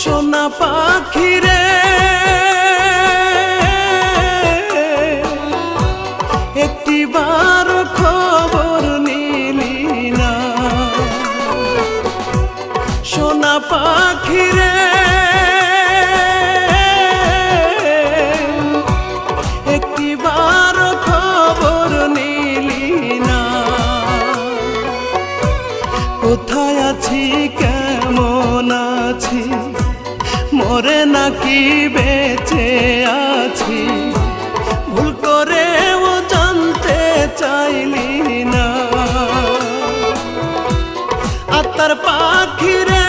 সোনা পাখি রে একটিবার খবর নিলি না। সোনা পাখি রে একটিবার খবর নিলি না। কোথায় আছি কেমন আছি মরে নাকি বেঁচে আছি ভুল করেও জানতে চাইলি না। আত্মার পাখি রে